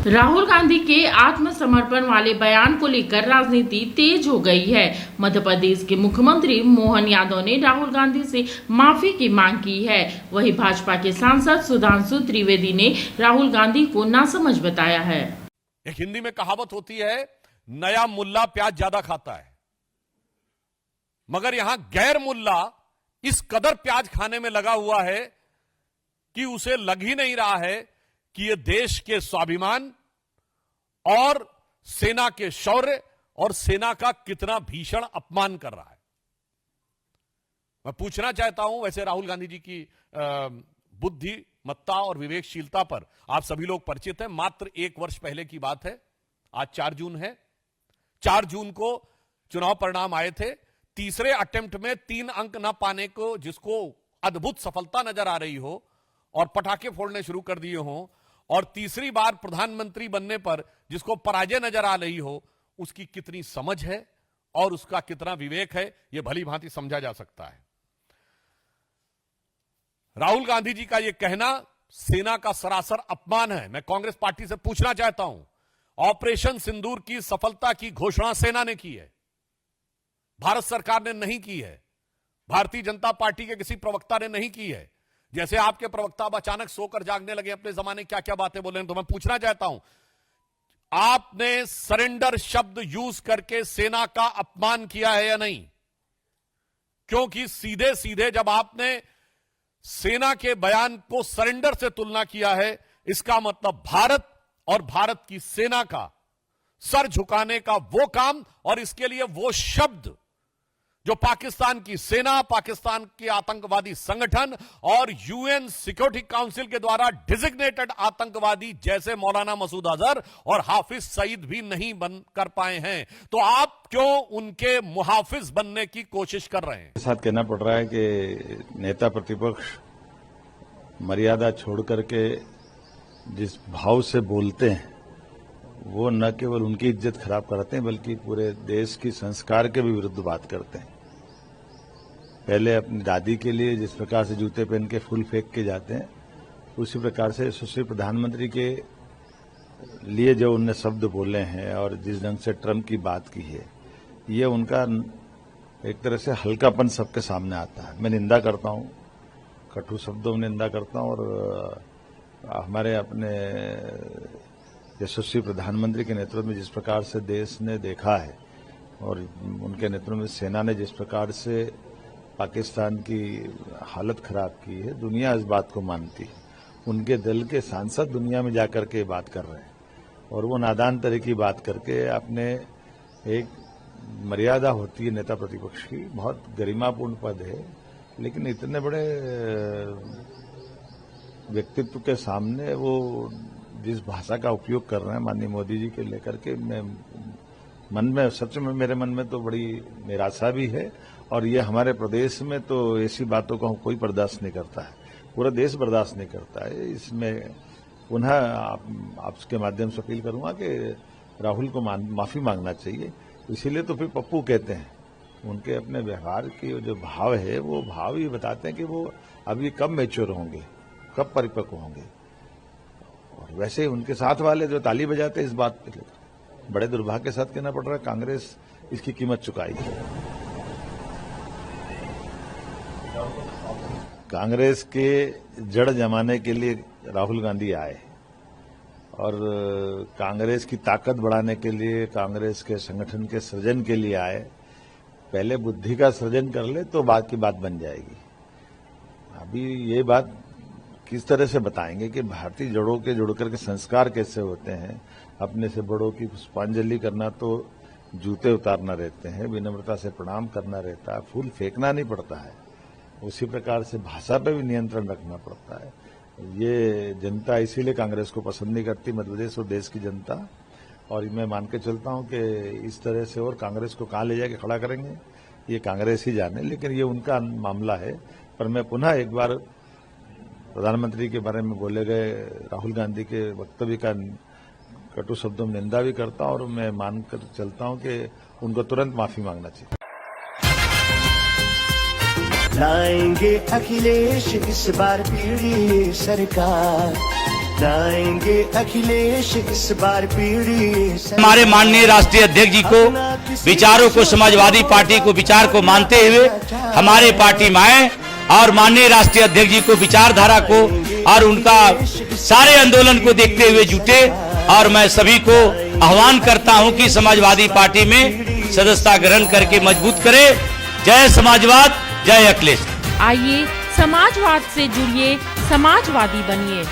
राहुल गांधी के आत्मसमर्पण वाले बयान को लेकर राजनीति तेज हो गई है। मध्य प्रदेश के मुख्यमंत्री मोहन यादव ने राहुल गांधी से माफी की मांग की है। वहीं भाजपा के सांसद सुधांशु त्रिवेदी ने राहुल गांधी को नासमझ बताया है। एक हिंदी में कहावत होती है, नया मुल्ला प्याज ज्यादा खाता है, मगर यहां गैर मुल्ला इस कदर प्याज खाने में लगा हुआ है कि उसे लग ही नहीं रहा है कि यह देश के स्वाभिमान और सेना के शौर्य और सेना का कितना भीषण अपमान कर रहा है। मैं पूछना चाहता हूं, वैसे राहुल गांधी जी की बुद्धिमत्ता और विवेकशीलता पर आप सभी लोग परिचित हैं। मात्र 1 वर्ष पहले की बात है, आज 4 जून है। 4 जून को चुनाव परिणाम आए थे। तीसरे अटेम्प्ट में 3 अंक न पाने को, जिसको अद्भुत सफलता नजर आ रही हो और पटाखे फोड़ने शुरू कर दिए हों, और तीसरी बार प्रधानमंत्री बनने पर जिसको पराजय नजर आ रही हो, उसकी कितनी समझ है और उसका कितना विवेक है, यह भली भांति समझा जा सकता है। राहुल गांधी जी का यह कहना सेना का सरासर अपमान है। मैं कांग्रेस पार्टी से पूछना चाहता हूं, ऑपरेशन सिंदूर की सफलता की घोषणा सेना ने की है, भारत सरकार ने नहीं की है, भारतीय जनता पार्टी के किसी प्रवक्ता ने नहीं की है। जैसे आपके प्रवक्ता अब अचानक सोकर जागने लगे, अपने जमाने क्या क्या बातें बोले, तो मैं पूछना चाहता हूं, आपने सरेंडर शब्द यूज करके सेना का अपमान किया है या नहीं? क्योंकि सीधे सीधे जब आपने सेना के बयान को सरेंडर से तुलना किया है, इसका मतलब भारत और भारत की सेना का सर झुकाने का वो काम, और इसके लिए वो शब्द जो पाकिस्तान की सेना, पाकिस्तान के आतंकवादी संगठन और यूएन सिक्योरिटी काउंसिल के द्वारा डिजिग्नेटेड आतंकवादी जैसे मौलाना मसूद अजहर और हाफिज सईद भी नहीं बन कर पाए हैं, तो आप क्यों उनके मुहाफिज बनने की कोशिश कर रहे हैं? साथ कहना पड़ रहा है कि नेता प्रतिपक्ष मर्यादा छोड़ करके जिस भाव से बोलते हैं, वो न केवल उनकी इज्जत खराब करते हैं बल्कि पूरे देश की संस्कार के भी विरुद्ध बात करते हैं। पहले अपनी दादी के लिए जिस प्रकार से जूते पहन के फूल फेंक के जाते हैं, उसी प्रकार से सुश्री प्रधानमंत्री के लिए जो उनने शब्द बोले हैं और जिस ढंग से ट्रम्प की बात की है, ये उनका एक तरह से हल्कापन सबके सामने आता है। मैं निंदा करता हूं, कटु शब्दों में निंदा करता हूं, और हमारे अपने यशस्वी प्रधानमंत्री के नेतृत्व में जिस प्रकार से देश ने देखा है और उनके नेतृत्व में सेना ने जिस प्रकार से पाकिस्तान की हालत खराब की है, दुनिया इस बात को मानती है। उनके दल के सांसद दुनिया में जाकर के बात कर रहे हैं, और वो नादान तरह की बात करके अपने एक मर्यादा होती है नेता प्रतिपक्ष की, बहुत गरिमापूर्ण पद है, लेकिन इतने बड़े व्यक्तित्व के सामने वो जिस भाषा का उपयोग कर रहे हैं माननीय मोदी जी के लेकर के, मैं मन में सच में मेरे मन में तो बड़ी निराशा भी है। और ये हमारे प्रदेश में तो ऐसी बातों को कोई बर्दाश्त नहीं करता है, पूरा देश बर्दाश्त नहीं करता है। इसमें पुनः आपके माध्यम से अपील करूंगा कि राहुल को माफी मांगना चाहिए। इसीलिए तो फिर पप्पू कहते हैं, उनके अपने व्यवहार की जो भाव है, वो भाव ही बताते हैं कि वो अभी कब मैच्योर होंगे, कब परिपक्व होंगे। और वैसे ही उनके साथ वाले जो ताली बजाते हैं इस बात पे, बड़े दुर्भाग्य के साथ कहना पड़ रहा है, कांग्रेस इसकी कीमत चुकाई है। कांग्रेस के जड़ जमाने के लिए राहुल गांधी आए, और कांग्रेस की ताकत बढ़ाने के लिए, कांग्रेस के संगठन के सृजन के लिए आए। पहले बुद्धि का सृजन कर ले तो बात की बात बन जाएगी। अभी ये बात किस तरह से बताएंगे कि भारतीय जड़ों के जुड़ करके संस्कार कैसे होते हैं। अपने से बड़ों की पुष्पांजलि करना तो जूते उतारना रहते हैं, विनम्रता से प्रणाम करना रहता है, फूल फेंकना नहीं पड़ता है। उसी प्रकार से भाषा पे भी नियंत्रण रखना पड़ता है। ये जनता इसीलिए कांग्रेस को पसंद नहीं करती, मध्य प्रदेश और देश की जनता। और मैं मान के चलता हूं कि इस तरह से और कांग्रेस को कहां ले जाके खड़ा करेंगे ये कांग्रेस ही जाने, लेकिन ये उनका मामला है। पर मैं पुनः एक बार प्रधानमंत्री के बारे में बोले गए राहुल गांधी के वक्तव्य का कटु शब्दों में निंदा भी करता हूं, और मैं मानकर चलता हूं कि उनको तुरंत माफी मांगना चाहिए। लाएंगे अखिलेश इस बार पीढ़ी सरकार। लाएंगे अखिलेश इस बार पीढ़ी। हमारे माननीय राष्ट्रीय अध्यक्ष जी को विचारों को, समाजवादी पार्टी को विचार को मानते हुए हमारे पार्टी में आए और माननीय राष्ट्रीय अध्यक्ष जी को विचारधारा को और उनका सारे आंदोलन को देखते हुए जुटे। और मैं सभी को आह्वान करता हूं कि समाजवादी पार्टी में सदस्यता ग्रहण करके मजबूत करें। जय समाजवाद, जय अखिलेश। आइए समाजवाद से जुड़िए, समाजवादी बनिए।